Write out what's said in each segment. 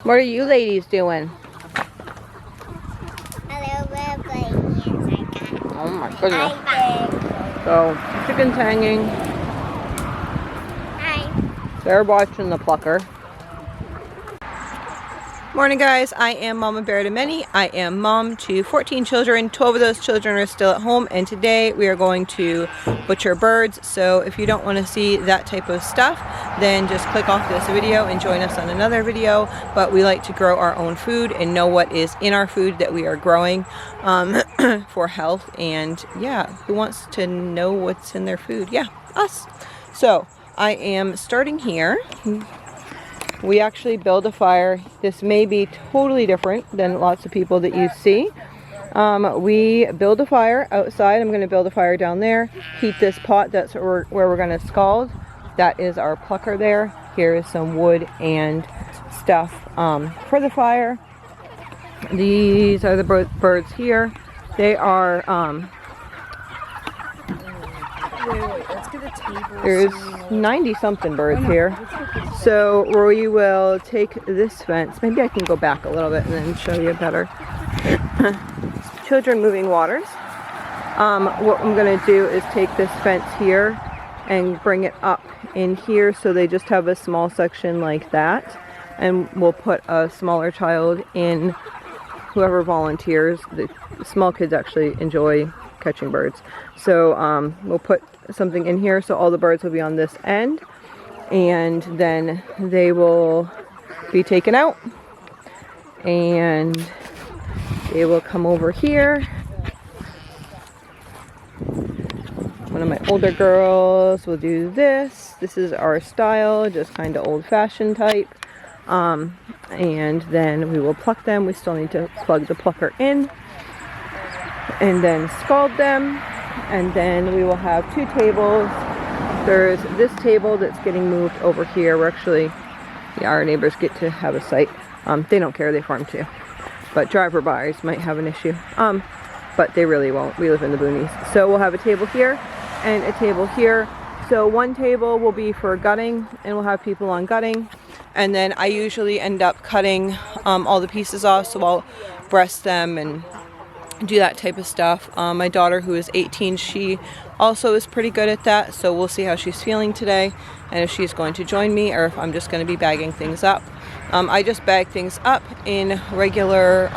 What are you ladies doing? Oh my goodness. So, chicken's hanging. Hi. They're watching the plucker. Morning guys, I am Mama Bear to Many. I am mom to 14 children. 12 of those children are still at home, and today we are going to butcher birds. So if you don't want to see that type of stuff, then just click off this video and join us on another video. But we like to grow our own food and know what is in our food that we are growing for health. And yeah, who wants to know what's in their food? Yeah, us. So I am starting here. We actually build a fire. This may be totally different than lots of people that you see. We build a fire outside. I'm going to build a fire down there. Heat this pot. That's where we're going to scald. That is our plucker there. Here is some wood and stuff for the fire. These are the birds here. They are... Let's get a table. There's 90 something birds here. So we will take this fence. Maybe I can go back a little bit and then show you better. Children moving waters. What I'm going to do is take this fence here and bring it up in here so they just have a small section like that. And we'll put a smaller child in. Whoever volunteers. The small kids actually enjoy catching birds. So we'll put something in here so all the birds will be on this end, and then they will be taken out and they will come over here. One of my older girls will do this. This is our style, just kind of old-fashioned type. And then we will pluck them. We still need to plug the plucker in and then scald them. And then we will have two tables. There's this table that's getting moved over here. We're actually, yeah, our neighbors get to have a site. They don't care, they farm too. But driver-bys might have an issue. But they really won't. We live in the boonies. So we'll have a table here and a table here. So one table will be for gutting, and we'll have people on gutting. And then I usually end up cutting all the pieces off, so I'll breast them and do that type of stuff. My daughter, who is 18, she also is pretty good at that, so we'll see how she's feeling today and if she's going to join me or if I'm just going to be bagging things up. I just bag things up in regular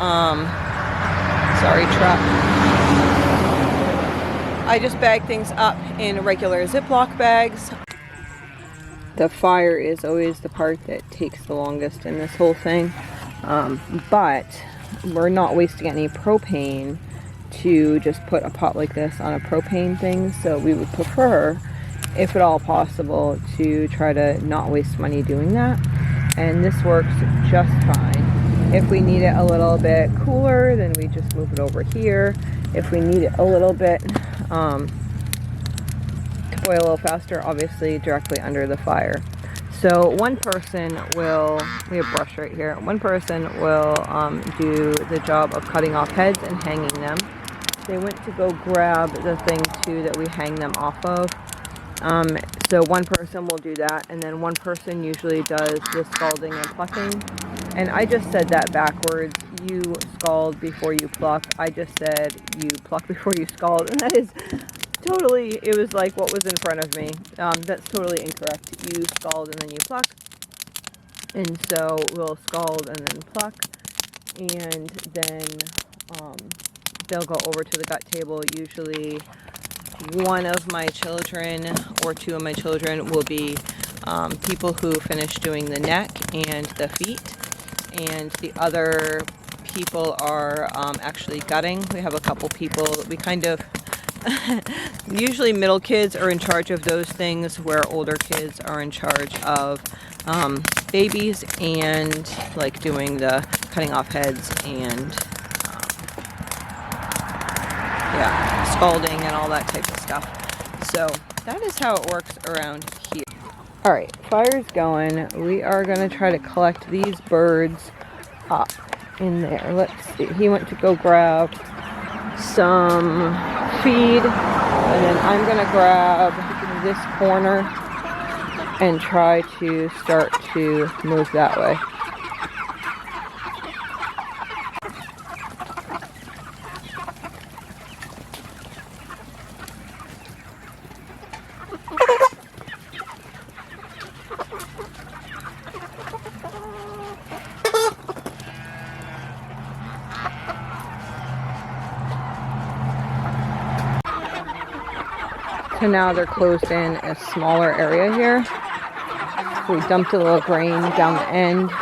I just bag things up in regular Ziploc bags. The fire is always the part that takes the longest in this whole thing, but we're not wasting any propane to just put a pot like this on a propane thing, so we would prefer, if at all possible, to try to not waste money doing that. And this works just fine. If we need it a little bit cooler, then we just move it over here. If we need it a little bit to boil a little faster, obviously directly under the fire. So one person will, we have a brush right here, one person will do the job of cutting off heads and hanging them. They went to go grab the thing too that we hang them off of. So one person will do that, and then one person usually does the scalding and plucking. And I just said that backwards. You scald before you pluck. I just said you pluck before you scald, and that is totally, it was like what was in front of me. That's totally incorrect. You scald and then you pluck. And so we'll scald and then pluck. And then they'll go over to the gut table. Usually one of my children or two of my children will be people who finish doing the neck and the feet. And the other people are actually gutting. We have a couple people, we kind of usually middle kids are in charge of those things, where older kids are in charge of babies and like doing the cutting off heads and yeah, scalding and all that type of stuff. So that is how it works around here. Alright, fire's going. We are going to try to collect these birds up in there. Let's see. He went to go grab some feed, and then I'm going to grab this corner and try to start to move that way. So now they're closed in a smaller area here. We dumped a little grain down the end.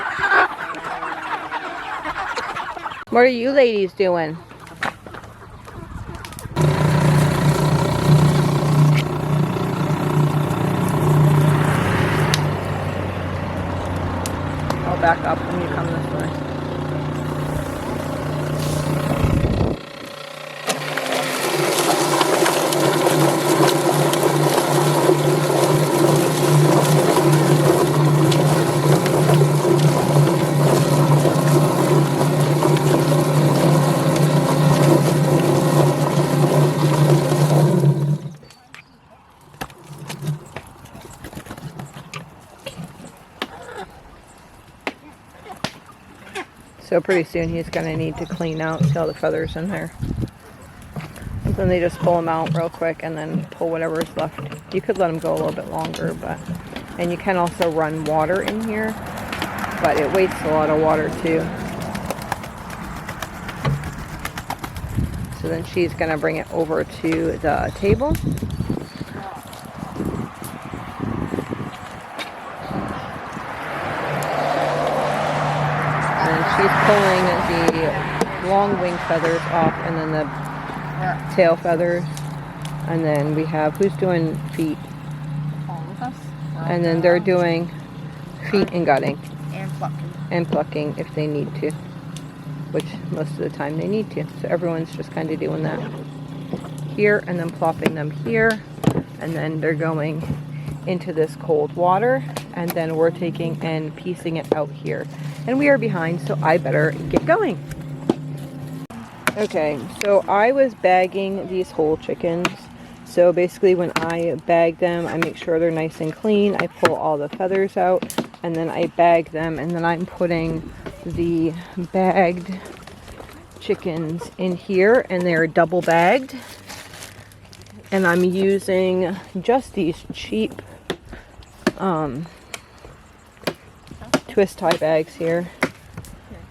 What are you ladies doing? I'll back up when you come this way. So pretty soon he's going to need to clean out, see all the feathers in there. And then they just pull them out real quick and then pull whatever's left. You could let them go a little bit longer, and you can also run water in here, but it wastes a lot of water too. So then she's going to bring it over to the table. She's pulling the long wing feathers off and then the tail feathers. And then we have, who's doing feet? All of us. And then they're doing feet and gutting. And plucking. And plucking if they need to. Which most of the time they need to. So everyone's just kind of doing that here and then plopping them here. And then they're going into this cold water. And then we're taking and piecing it out here. And we are behind, so I better get going. Okay, so I was bagging these whole chickens. So basically when I bag them, I make sure they're nice and clean. I pull all the feathers out, and then I bag them, and then I'm putting the bagged chickens in here, and they're double bagged. And I'm using just these cheap twist tie bags here,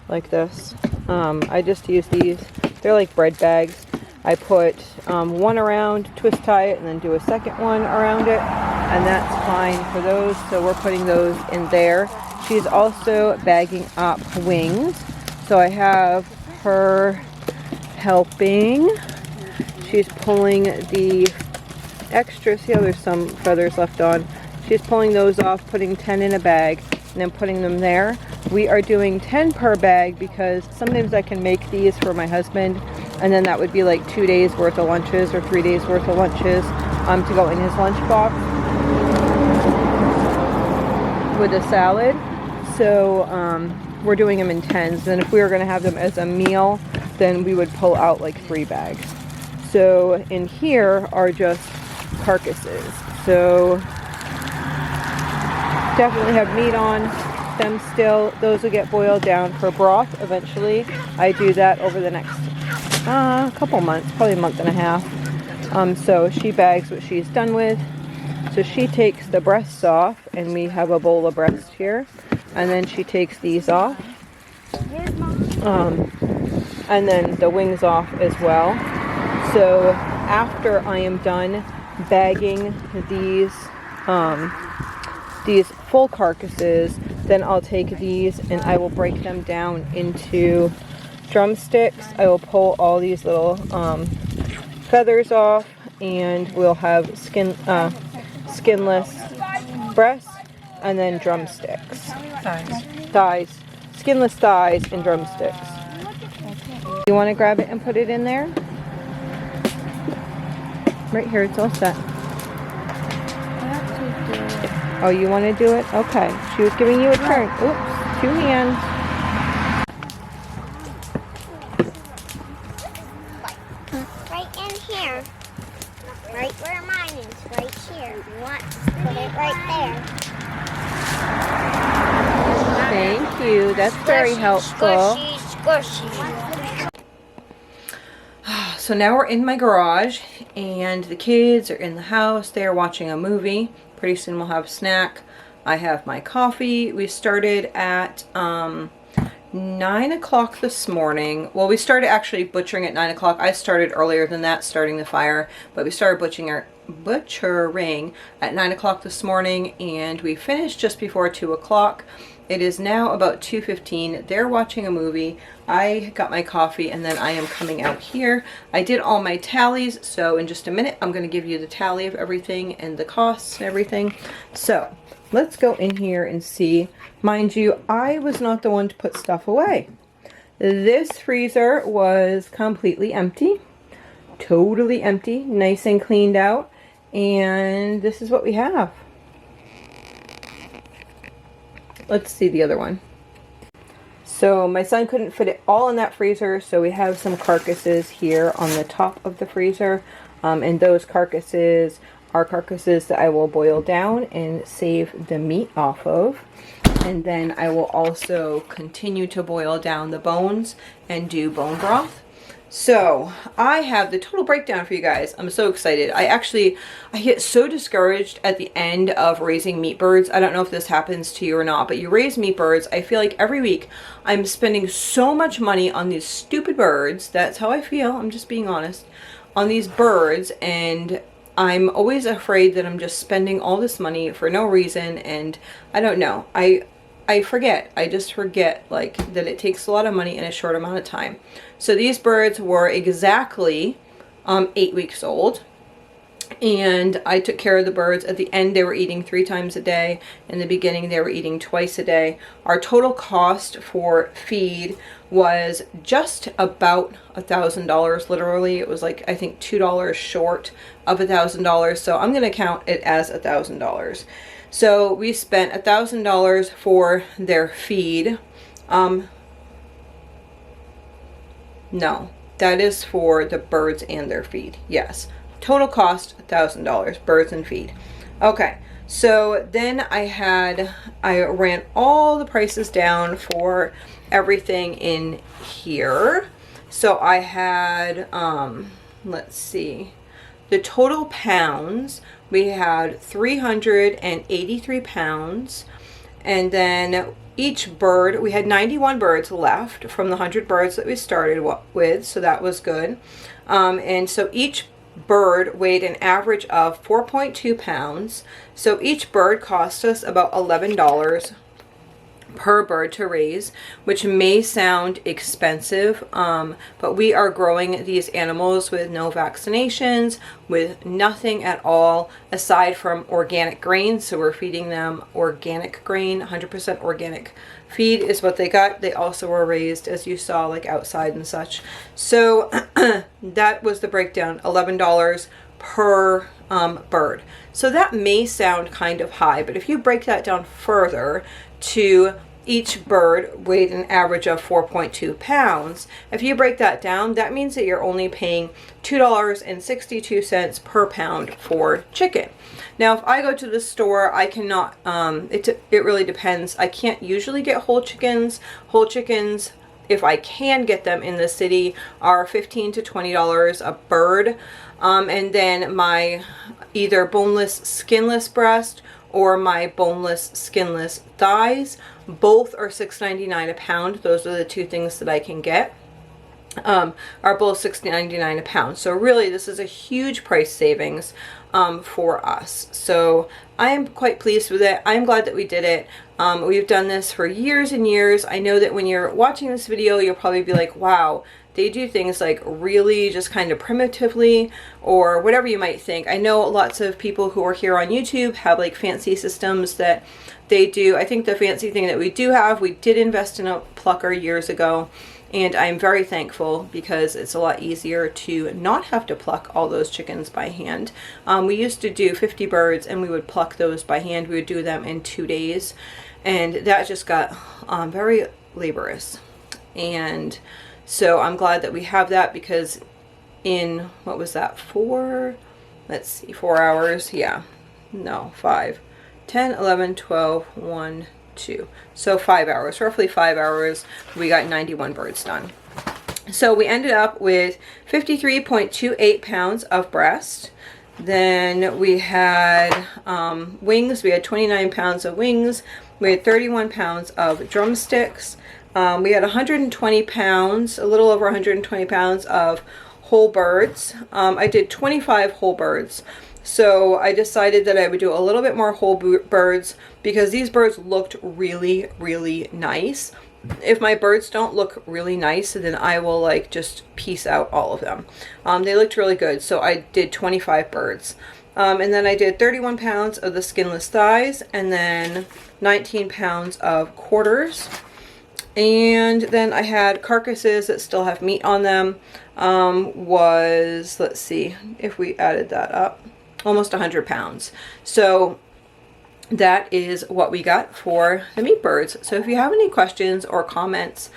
like this. I just use these. They're like bread bags. I put one around, twist tie it, and then do a second one around it, and that's fine for those. So we're putting those in there. She's also bagging up wings, so I have her helping. She's pulling the extra. See how there's some feathers left on? She's pulling those off, putting 10 in a bag, and then putting them there. We are doing 10 per bag because sometimes I can make these for my husband, and then that would be like 2 days worth of lunches or 3 days worth of lunches to go in his lunchbox with a salad. So we're doing them in 10s. And if we were going to have them as a meal, then we would pull out like 3 bags. So in here are just carcasses. So definitely have meat on them still. Those will get boiled down for broth eventually. I do that over the next couple months, probably a month and a half. So she bags what she's done with. So she takes the breasts off, and we have a bowl of breast here. And then she takes these off. And then the wings off as well. So after I am done bagging these full carcasses, then I'll take these and I will break them down into drumsticks. I will pull all these little feathers off, and we'll have skinless breasts and then drumsticks. Thighs. Skinless thighs and drumsticks. You want to grab it and put it in there? Right here, it's all set. Oh, you want to do it? Okay. She was giving you a turn. Oops, 2 hands. Right in here. Right where mine is. Right here. You want to put it right there. Thank you. That's very helpful. Squishy. So now we're in my garage, and the kids are in the house. They are watching a movie. Pretty soon we'll have a snack. I have my coffee. We started at 9 o'clock this morning. Well, we started actually butchering at 9 o'clock. I started earlier than that, starting the fire, but we started butchering at 9 o'clock this morning, and we finished just before 2 o'clock. It is now about 2:15. They're watching a movie. I got my coffee, and then I am coming out here. I did all my tallies, so in just a minute, I'm going to give you the tally of everything and the costs and everything. So let's go in here and see. Mind you, I was not the one to put stuff away. This freezer was completely empty. Totally empty. Nice and cleaned out. And this is what we have. Let's see the other one. So my son couldn't fit it all in that freezer, so we have some carcasses here on the top of the freezer. And those carcasses are carcasses that I will boil down and save the meat off of. And then I will also continue to boil down the bones and do bone broth. So I have the total breakdown for you guys. I'm so excited. I get so discouraged at the end of raising meat birds. I don't know if this happens to you or not, but you raise meat birds. I feel like every week I'm spending so much money on these stupid birds. That's how I feel. I'm just being honest. On these birds, and I'm always afraid that I'm just spending all this money for no reason, and I don't know. I forget. I just forget like that it takes a lot of money in a short amount of time. So these birds were exactly 8 weeks old, and I took care of the birds. At the end, they were eating 3 times a day. In the beginning, they were eating twice a day. Our total cost for feed was just about $1,000. Literally, it was like, I think $2 short of $1,000. So I'm going to count it as $1,000. So we spent $1,000 for their feed. No, that is for the birds and their feed. Yes. Total cost $1,000, birds and feed. Okay. So then I ran all the prices down for everything in here. So I had, let's see, the total pounds, we had 383 pounds. And then each bird, we had 91 birds left from the 100 birds that we started with. So that was good. And so each bird weighed an average of 4.2 pounds. So each bird cost us about $11 per bird to raise, which may sound expensive, but we are growing these animals with no vaccinations, with nothing at all aside from organic grain. So we're feeding them organic grain, 100% organic feed is what they got. They also were raised, as you saw, like outside and such. So that was the breakdown, $11 per bird. So that may sound kind of high, but if you break that down further to each bird weighed an average of 4.2 pounds. If you break that down, that means that you're only paying $2.62 per pound for chicken. Now, if I go to the store, I cannot, it really depends. I can't usually get whole chickens. Whole chickens, if I can get them in the city, are $15 to $20 a bird. And then my either boneless, skinless breast or my boneless, skinless thighs, both are $6.99 a pound. Those are the two things that I can get. Are both $6.99 a pound. So really, this is a huge price savings for us. So I am quite pleased with it. I'm glad that we did it. We've done this for years and years. I know that when you're watching this video, you'll probably be like, wow, they do things like really just kind of primitively, or whatever you might think. I know lots of people who are here on YouTube have like fancy systems that they do. I think the fancy thing that we do have, we did invest in a plucker years ago, and I'm very thankful because it's a lot easier to not have to pluck all those chickens by hand. We used to do 50 birds and we would pluck those by hand. We would do them in 2 days, and that just got very laborious. And so I'm glad that we have that, because in, what was that, 4 hours, yeah, no, 5, 10, 11, 12, 1, 2. So 5 hours, roughly 5 hours, we got 91 birds done. So we ended up with 53.28 pounds of breast. Then we had wings. We had 29 pounds of wings. We had 31 pounds of drumsticks. We had 120 pounds, a little over 120 pounds of whole birds. I did 25 whole birds. So I decided that I would do a little bit more whole birds because these birds looked really, really nice. If my birds don't look really nice, then I will like just piece out all of them. They looked really good, so I did 25 birds. And then I did 31 pounds of the skinless thighs and then 19 pounds of quarters. And then I had carcasses that still have meat on them. Let's see if we added that up, almost 100 pounds. So that is what we got for the meat birds. So if you have any questions or comments,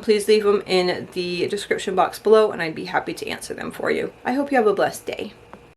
please leave them in the description box below and I'd be happy to answer them for you. I hope you have a blessed day.